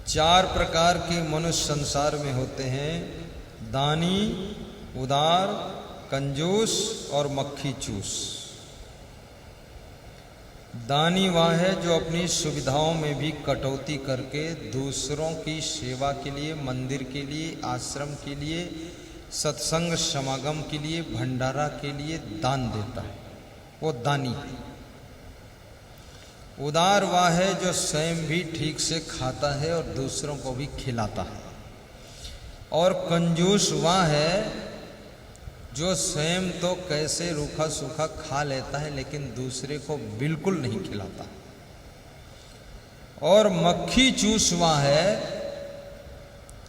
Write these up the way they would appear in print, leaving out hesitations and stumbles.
चार प्रकार के मनुष्य संसार में होते हैं, दानी, उदार, कंजूस और मक्खी चूस। दानी वह है जो अपनी सुविधाओं में भी कटौती करके दूसरों की सेवा के लिए, मंदिर के लिए, आश्रम के लिए, सत्संग समागम के लिए, भंडारा के लिए दान देता है, वो दानी है। उदार वह है जो स्वयं भी ठीक से खाता है और दूसरों को भी खिलाता है। और कंजूस वह है जो स्वयं तो कैसे रूखा सूखा खा लेता है लेकिन दूसरे को बिल्कुल नहीं खिलाता। और मक्खी चूस वह है,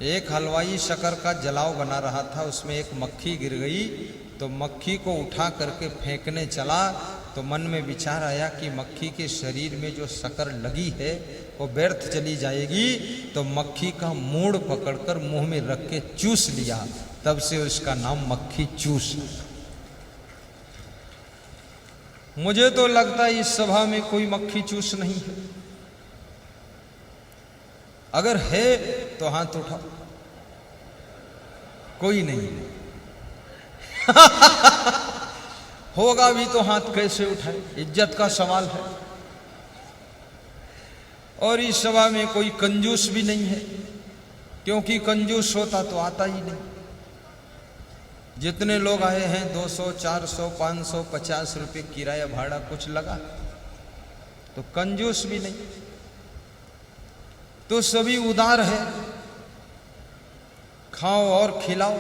एक हलवाई शक्कर का जलाव बना रहा था, उसमें एक मक्खी गिर गई तो मक्खी को उठा करके फेंकने चला तो मन में विचार आया कि मक्खी के शरीर में जो शक्कर लगी है वो व्यर्थ चली जाएगी, तो मक्खी का मूड़ पकड़कर मुंह में रख के चूस लिया, तब से उसका नाम मक्खी चूस। मुझे तो लगता है इस सभा में कोई मक्खी चूस नहीं है, अगर है तो हाथ उठाओ। कोई नहीं होगा भी तो हाथ कैसे उठाए, इज्जत का सवाल है। और इस सभा में कोई कंजूस भी नहीं है, क्योंकि कंजूस होता तो आता ही नहीं। जितने लोग आए हैं 200, 400, 500, 50 रुपये किराया भाड़ा कुछ लगा, तो कंजूस भी नहीं, तो सभी उदार है, खाओ और खिलाओ।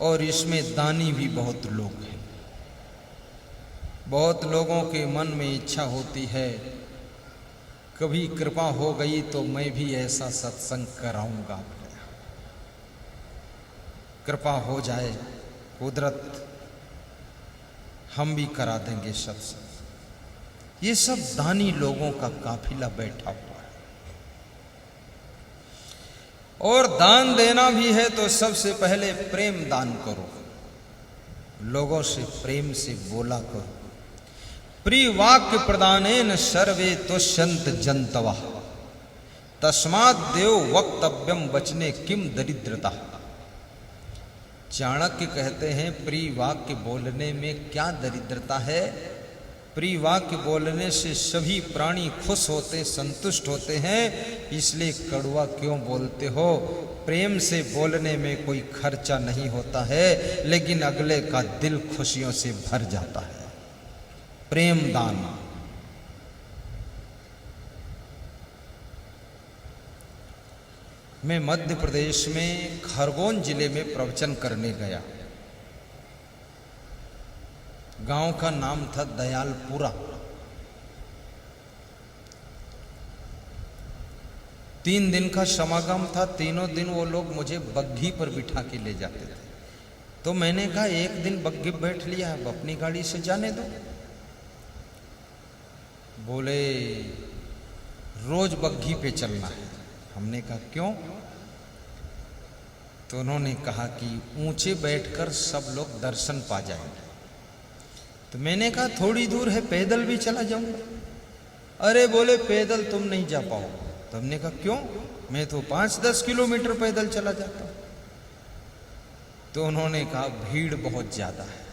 और इसमें दानी भी बहुत लोग हैं। बहुत लोगों के मन में इच्छा होती है कभी कृपा हो गई तो मैं भी ऐसा सत्संग कराऊंगा, कृपा हो जाए कुदरत हम भी करा देंगे सत्संग। ये सब दानी लोगों का काफिला बैठा हुआ है। और दान देना भी है तो सबसे पहले प्रेम दान करो, लोगों से प्रेम से बोला करो। प्रिय वाक्य प्रदानेन सर्वे तुष्यंत जंतवा, तस्मात् देव वक्तव्यम वचने किम दरिद्रता। चाणक्य कहते हैं प्रिय वाक्य बोलने में क्या दरिद्रता है। प्रिय वाक्य बोलने से सभी प्राणी खुश होते, संतुष्ट होते हैं, इसलिए कड़वा क्यों बोलते हो। प्रेम से बोलने में कोई खर्चा नहीं होता है, लेकिन अगले का दिल खुशियों से भर जाता है। प्रेम दान। मैं मध्य प्रदेश में खरगोन जिले में प्रवचन करने गया। गांव का नाम था दयालपुरा। 3 दिन का समागम था। तीनों दिन वो लोग मुझे बग्घी पर बिठा के ले जाते थे। तो मैंने कहा एक दिन बग्घी बैठ लिया, अब अपनी गाड़ी से जाने दो। बोले रोज बग्घी पे चलना है। हमने कहा क्यों? तो उन्होंने कहा कि ऊंचे बैठकर सब लोग दर्शन पा जाएंगे। तो मैंने कहा थोड़ी दूर है, पैदल भी चला जाऊंगा। अरे बोले पैदल तुम नहीं जा पाओगे। तो हमने कहा क्यों? मैं तो 5-10 किलोमीटर पैदल चला जाता हूं। तो उन्होंने कहा भीड़ बहुत ज्यादा है।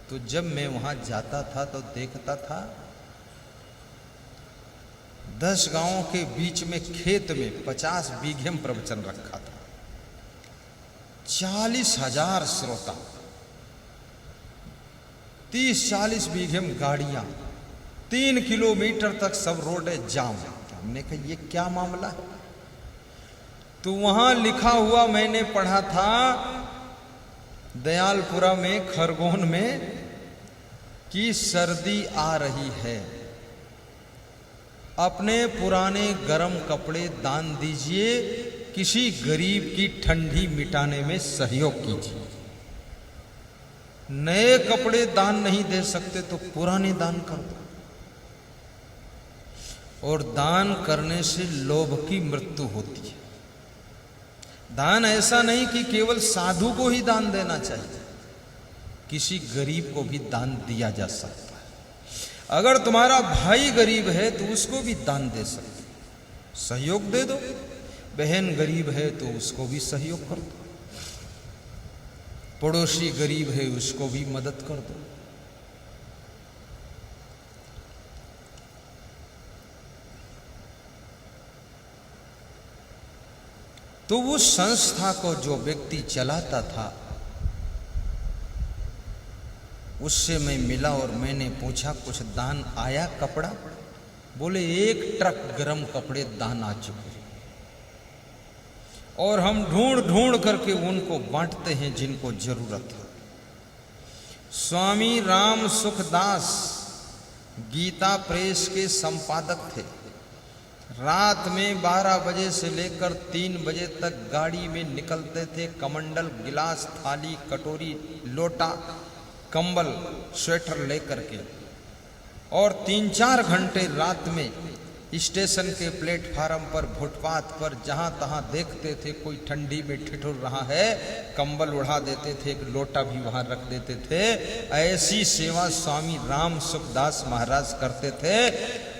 तो जब मैं वहां जाता था तो देखता था 10 गांवों के बीच में खेत में 50 बीघे में प्रवचन रखा था, 40,000 श्रोता, 30-40 बीघे में गाड़ियां, 3 किलोमीटर तक सब रोडें जाम। हमने कहा ये क्या मामला है? तो वहां लिखा हुआ मैंने पढ़ा था दयालपुरा में, खरगोन में, कि सर्दी आ रही है, अपने पुराने गर्म कपड़े दान दीजिए, किसी गरीब की ठंडी मिटाने में सहयोग कीजिए। नए कपड़े दान नहीं दे सकते तो पुराने दान कर दो। और दान करने से लोभ की मृत्यु होती है। दान ऐसा नहीं कि केवल साधु को ही दान देना चाहिए, किसी गरीब को भी दान दिया जा सकता है। अगर तुम्हारा भाई गरीब है तो उसको भी दान दे सकते, सहयोग दे दो। बहन गरीब है तो उसको भी सहयोग कर दो। पड़ोसी गरीब है उसको भी मदद कर दो। तो उस संस्था को जो व्यक्ति चलाता था उससे मैं मिला और मैंने पूछा कुछ दान आया कपड़ा? बोले 1 ट्रक गरम कपड़े दान आ चुके और हम ढूंढ ढूंढ करके उनको बांटते हैं जिनको जरूरत है। स्वामी राम सुखदास गीता प्रेस के संपादक थे। रात में 12 बजे से लेकर 3 बजे तक गाड़ी में निकलते थे, कमंडल, गिलास, थाली, कटोरी, लोटा, कंबल, स्वेटर लेकर के, और 3-4 घंटे रात में स्टेशन के प्लेटफार्म पर, फुटपाथ पर जहां तहां देखते थे कोई ठंडी में ठिठुर रहा है, कंबल उड़ा देते थे, एक लोटा भी वहां रख देते थे। ऐसी सेवा स्वामी राम सुखदास महाराज करते थे।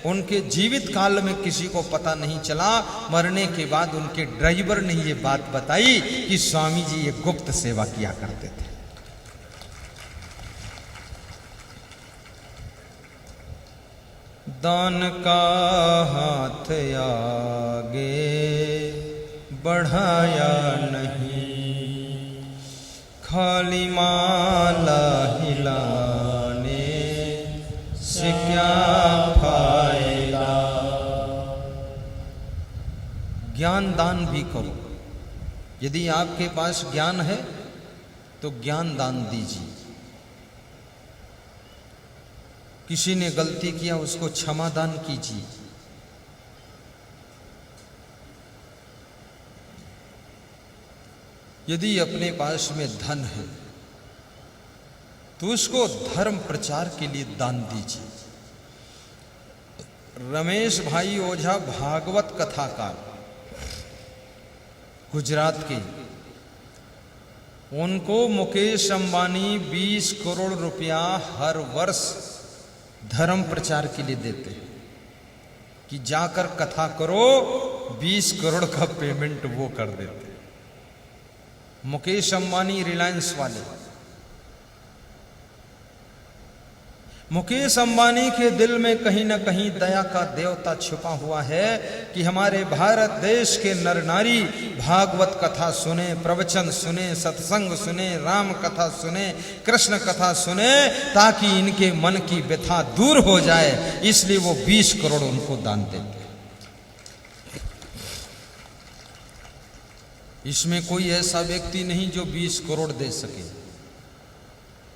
उनके जीवित काल में किसी को पता नहीं चला, मरने के बाद उनके ड्राइवर ने ये बात बताई कि स्वामी जी ये गुप्त सेवा किया करते थे। दान का हाथ आगे बढ़ाया नहीं, खाली माला हिलाने से क्या फायदा। ज्ञान दान भी करो। यदि आपके पास ज्ञान है तो ज्ञान दान दीजिए। किसी ने गलती किया उसको क्षमा दान कीजिए। यदि अपने पास में धन है तो उसको धर्म प्रचार के लिए दान दीजिए। रमेश भाई ओझा भागवत कथाकार गुजरात के, उनको मुकेश अंबानी 20 करोड़ रुपया हर वर्ष धर्म प्रचार के लिए देते हैं कि जाकर कथा करो, 20 करोड़ का पेमेंट वो कर देते हैं। मुकेश अंबानी रिलायंस वाले। मुकेश अंबानी के दिल में कहीं ना कहीं दया का देवता छुपा हुआ है कि हमारे भारत देश के नर नारी भागवत कथा सुने, प्रवचन सुने, सत्संग सुने, राम कथा सुने, कृष्ण कथा सुने, ताकि इनके मन की व्यथा दूर हो जाए। इसलिए वो 20 करोड़ उनको दान देते। इसमें कोई ऐसा व्यक्ति नहीं जो 20 करोड़ दे सके,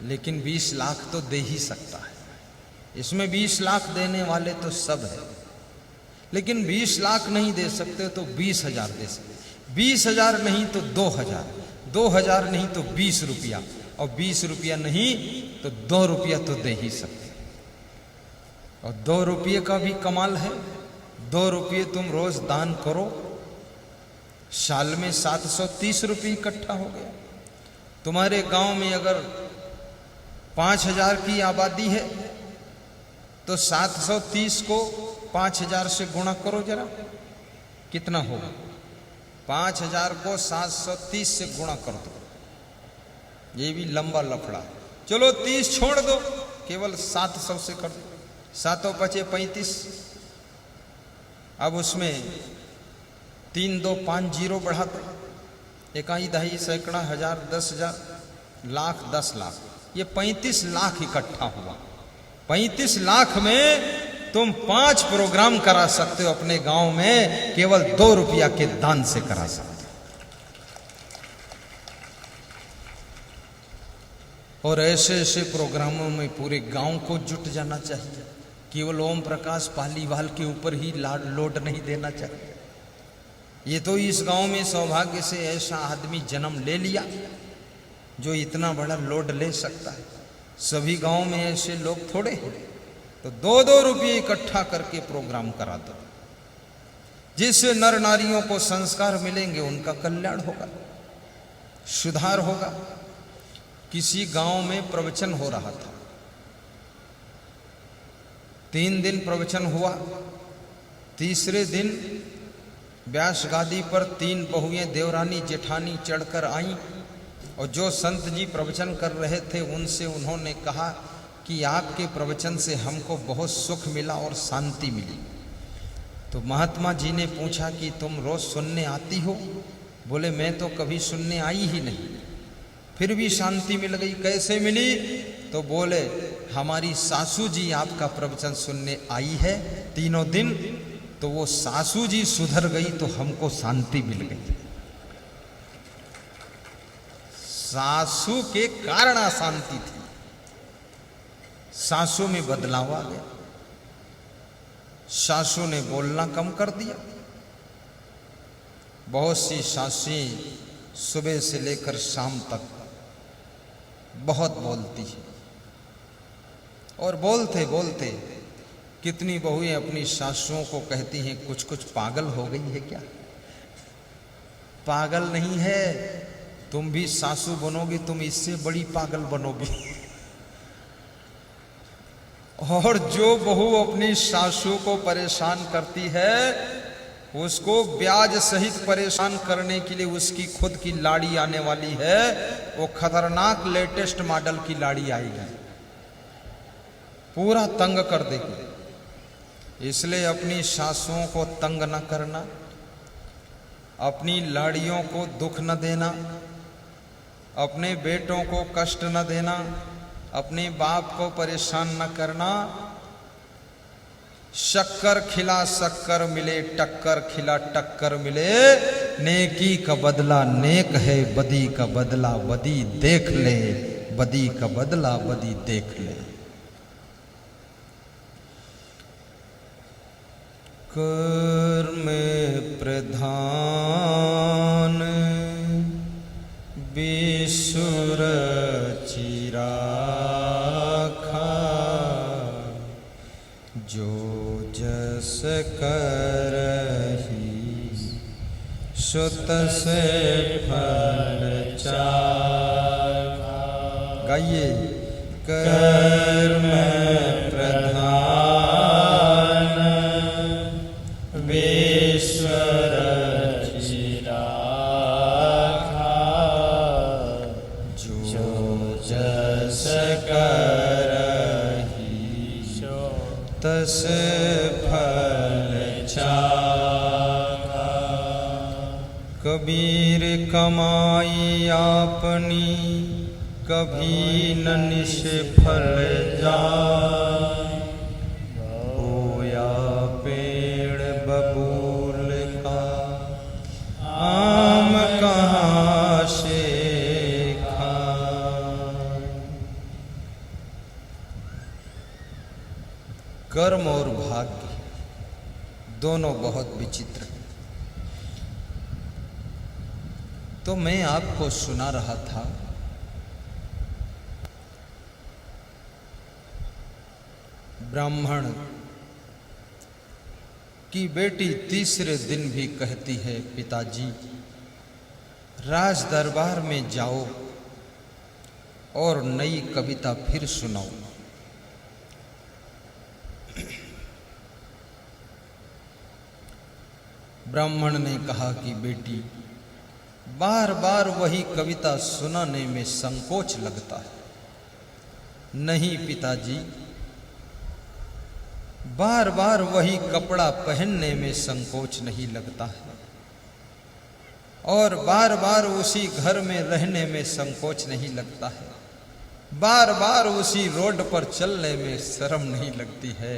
लेकिन 20 लाख तो दे ही सकता है। इसमें 20 लाख देने वाले तो सब है, लेकिन 20 लाख नहीं दे सकते तो 20,000 दे सकते। 20,000 नहीं तो 2,000, 2,000 नहीं तो 20 रुपया, और 20 रुपया नहीं तो 2 रुपया तो दे ही सकते। और 2 रुपये का भी कमाल है। 2 रुपये तुम रोज दान करो, साल में 730 रुपये इकट्ठा हो गया। तुम्हारे गांव में अगर 5,000 की आबादी है तो 730 को 5,000 से गुणा करो जरा, कितना होगा? 5,000 को 730 से गुणा कर दो। ये भी लंबा लफड़ा। चलो 30 छोड़ दो, केवल 700 से कर दो। 7 बचे 35। अब उसमें 3 2 5 जीरो बढ़ा दो। 1 दहाई सैकड़ा, 1000, 10,000, लाख, 10 लाख, ये 35 लाख इकट्ठा हुआ। 35 लाख में तुम 5 प्रोग्राम करा सकते हो अपने गांव में, केवल 2 रुपया के दान से करा सकते हो। और ऐसे ऐसे प्रोग्रामों में पूरे गांव को जुट जाना चाहिए। केवल ओम प्रकाश पालीवाल के ऊपर ही लोड नहीं देना चाहिए। ये तो इस गांव में सौभाग्य से ऐसा आदमी जन्म ले लिया जो इतना बड़ा लोड ले सकता है। सभी गांव में ऐसे लोग थोड़े हैं। तो 2-2 रुपये इकट्ठा करके प्रोग्राम करा दो, जिससे नर नारियों को संस्कार मिलेंगे, उनका कल्याण होगा, सुधार होगा। किसी गांव में प्रवचन हो रहा था, 3 दिन प्रवचन हुआ। तीसरे दिन व्यास गादी पर 3 बहुएं देवरानी जेठानी चढ़कर आईं और जो संत जी प्रवचन कर रहे थे उनसे उन्होंने कहा कि आपके प्रवचन से हमको बहुत सुख मिला और शांति मिली। तो महात्मा जी ने पूछा कि तुम रोज सुनने आती हो? बोले मैं तो कभी सुनने आई ही नहीं, फिर भी शांति मिल गई। कैसे मिली? तो बोले हमारी सासू जी आपका प्रवचन सुनने आई है 3 दिन, तो वो सासू जी सुधर गई तो हमको शांति मिल गई। सासू के कारण अशांति थी, सासू में बदलाव आ गया। सासू ने बोलना कम कर दिया। बहुत सी सासें सुबह से लेकर शाम तक बहुत बोलती है, और बोलते बोलते कितनी बहुएं अपनी सासुओं को कहती हैं कुछ कुछ पागल हो गई है क्या? पागल नहीं है, तुम भी सासू बनोगी, तुम इससे बड़ी पागल बनोगी। और जो बहू अपनी सासू को परेशान करती है उसको ब्याज सहित परेशान करने के लिए उसकी खुद की लाड़ी आने वाली है। वो खतरनाक लेटेस्ट मॉडल की लाड़ी आएगी, पूरा तंग कर देगी। इसलिए अपनी सासुओं को तंग न करना, अपनी लाड़ियों को दुख न देना, अपने बेटों को कष्ट न देना, अपने बाप को परेशान न करना। शक्कर खिला शक्कर मिले, टक्कर खिला टक्कर मिले, नेकी का बदला नेक है, बदी का बदला बदी देख ले, बदी का बदला बदी देख ले। कर्म प्रधान विसुर चिराखा, जो जस करहि सुत से फल चाखा। गाइए। कर्म प्रधान विसुर चिराखा, जो जस करहि तस फल चाखा। कबीर कमाई आपनी, कभी न निष्फल जाए, बोया पेड़ बबूल का आम कहाँ से खाए। कर्म और भाग्य दोनों बहुत विचित्र हैं। तो मैं आपको सुना रहा था ब्राह्मण की बेटी तीसरे दिन भी कहती है पिताजी राज दरबार में जाओ और नई कविता फिर सुनाओ। ब्राह्मण ने कहा कि बेटी बार बार वही कविता सुनाने में संकोच लगता है। नहीं पिताजी, बार बार वही कपड़ा पहनने में संकोच नहीं लगता है, और बार बार उसी घर में रहने में संकोच नहीं लगता है, बार बार उसी रोड पर चलने में शर्म नहीं लगती है,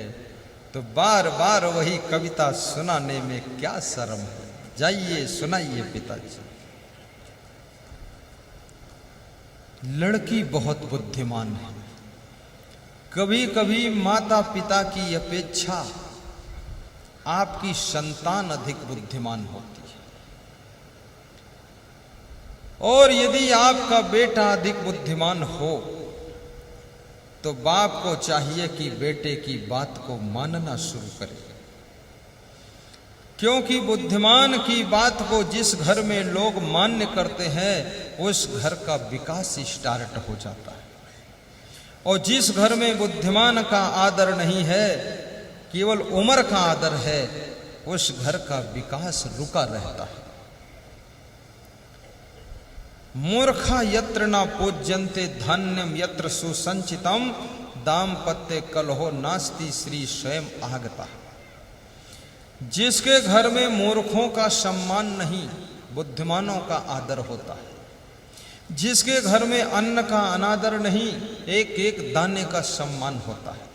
तो बार बार वही कविता सुनाने में क्या शर्म है। जाइए सुनाइए पिताजी। लड़की बहुत बुद्धिमान है। कभी कभी माता पिता की अपेक्षा आपकी संतान अधिक बुद्धिमान होती है, और यदि आपका बेटा अधिक बुद्धिमान हो तो बाप को चाहिए कि बेटे की बात को मानना शुरू करे, क्योंकि बुद्धिमान की बात को जिस घर में लोग मान्य करते हैं उस घर का विकास स्टार्ट हो जाता है, और जिस घर में बुद्धिमान का आदर नहीं है केवल उम्र का आदर है, उस घर का विकास रुका रहता है। मूर्खा यत्र न पूज्यन्ते धन्यम यत्र सुसंचितम दाम्पत्य कलहो नास्ति श्री स्वयं आगता। जिसके घर में मूर्खों का सम्मान नहीं, बुद्धिमानों का आदर होता है। जिसके घर में अन्न का अनादर नहीं, एक एक दाने का सम्मान होता है।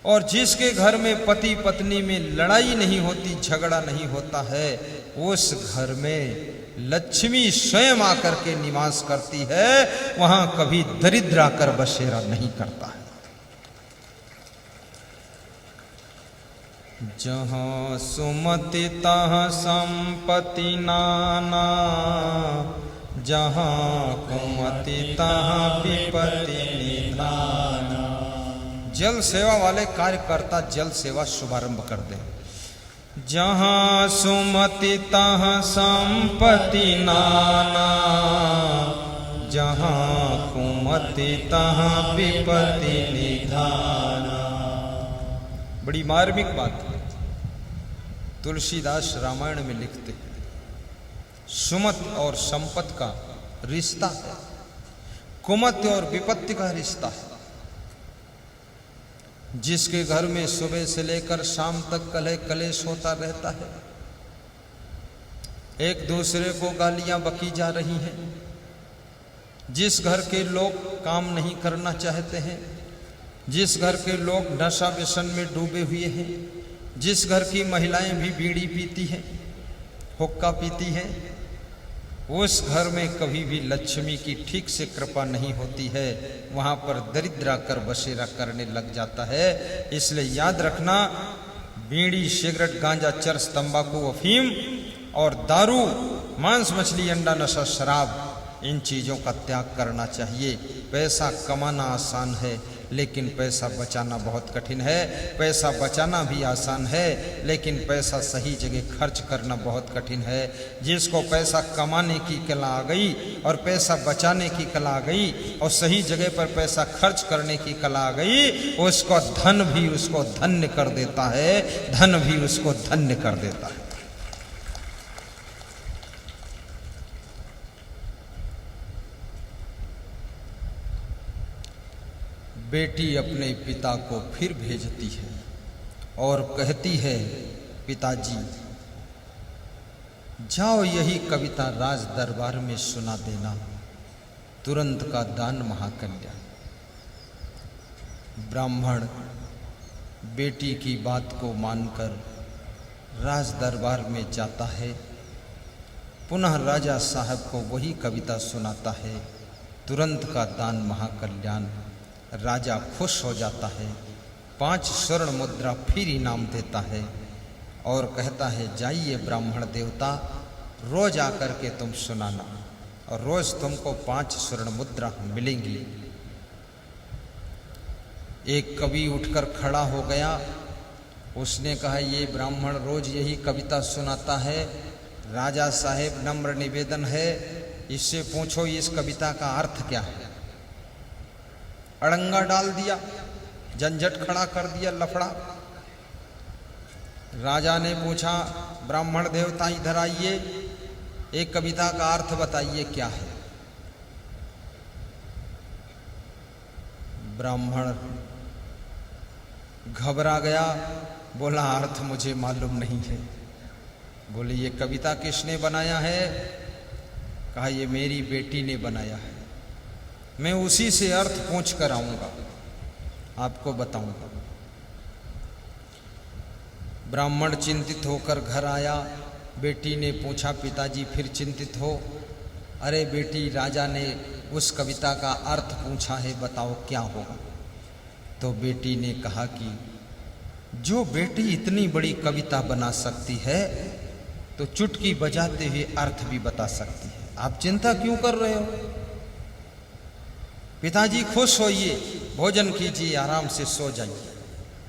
और जिसके घर में पति पत्नी में लड़ाई नहीं होती, झगड़ा नहीं होता है, उस घर में लक्ष्मी स्वयं आकर के निवास करती है। वहां कभी दरिद्र आकर बसेरा नहीं करता है। जहाँ सुमति तहाँ संपत्ति नाना, जहाँ कुमति तहाँ विपत्ति निधाना। जल सेवा वाले कार्यकर्ता जल सेवा शुभारंभ कर दें। जहाँ सुमति तहाँ संपत्ति नाना, जहाँ कुमति तहाँ विपत्ति निधाना। बड़ी मार्मिक बात है। तुलसीदास रामायण में लिखते हैं, सुमत और संपत्ति का रिश्ता है, कुमत और विपत्ति का रिश्ता है। जिसके घर में सुबह से लेकर शाम तक कलह कलेश होता रहता है, एक दूसरे को गालियां बकी जा रही हैं, जिस घर के लोग काम नहीं करना चाहते हैं, जिस घर के लोग नशा व्यसन में डूबे हुए हैं, जिस घर की महिलाएं भी बीड़ी पीती हैं, हुक्का पीती हैं, उस घर में कभी भी लक्ष्मी की ठीक से कृपा नहीं होती है। वहां पर दरिद्र आकर बसेरा करने लग जाता है। इसलिए याद रखना, बीड़ी, सिगरेट, गांजा, चरस, तंबाकू, अफीम और दारू, मांस, मछली, अंडा, नशा, शराब, इन चीज़ों का त्याग करना चाहिए। पैसा कमाना आसान है, लेकिन पैसा बचाना बहुत कठिन है। पैसा बचाना भी आसान है, लेकिन पैसा सही जगह खर्च करना बहुत कठिन है। जिसको पैसा कमाने की कला आ गई और पैसा बचाने की कला आ गई और सही जगह पर पैसा खर्च करने की कला आ गई, उसको धन भी उसको धन्य कर देता है, धन भी उसको धन्य कर देता है। बेटी अपने पिता को फिर भेजती है और कहती है, पिताजी जाओ यही कविता राज दरबार में सुना देना, तुरंत का दान महाकल्याण। ब्राह्मण बेटी की बात को मानकर राज दरबार में जाता है, पुनः राजा साहब को वही कविता सुनाता है, तुरंत का दान महाकल्याण। राजा खुश हो जाता है, 5 स्वर्ण मुद्रा फिर इनाम देता है और कहता है, जाइए ब्राह्मण देवता, रोज आकर के तुम सुनाना और रोज तुमको 5 स्वर्ण मुद्रा मिलेंगी। एक कवि उठकर खड़ा हो गया, उसने कहा, ये ब्राह्मण रोज यही कविता सुनाता है, राजा साहेब नम्र निवेदन है, इससे पूछो इस कविता का अर्थ क्या है। अड़ंगा डाल दिया, झंझट खड़ा कर दिया, लफड़ा। राजा ने पूछा, ब्राह्मण देवता इधर आइए, एक कविता का अर्थ बताइए क्या है। ब्राह्मण घबरा गया, बोला, अर्थ मुझे मालूम नहीं है। बोले, ये कविता किसने बनाया है? कहा, ये मेरी बेटी ने बनाया है, मैं उसी से अर्थ पूछ कर आऊंगा, आपको बताऊंगा। ब्राह्मण चिंतित होकर घर आया, बेटी ने पूछा, पिताजी फिर चिंतित हो? अरे बेटी, राजा ने उस कविता का अर्थ पूछा है, बताओ क्या होगा। तो बेटी ने कहा कि जो बेटी इतनी बड़ी कविता बना सकती है तो चुटकी बजाते हुए अर्थ भी बता सकती है, आप चिंता क्यों कर रहे हो? पिताजी खुश होइए, भोजन कीजिए, आराम से सो जाइए।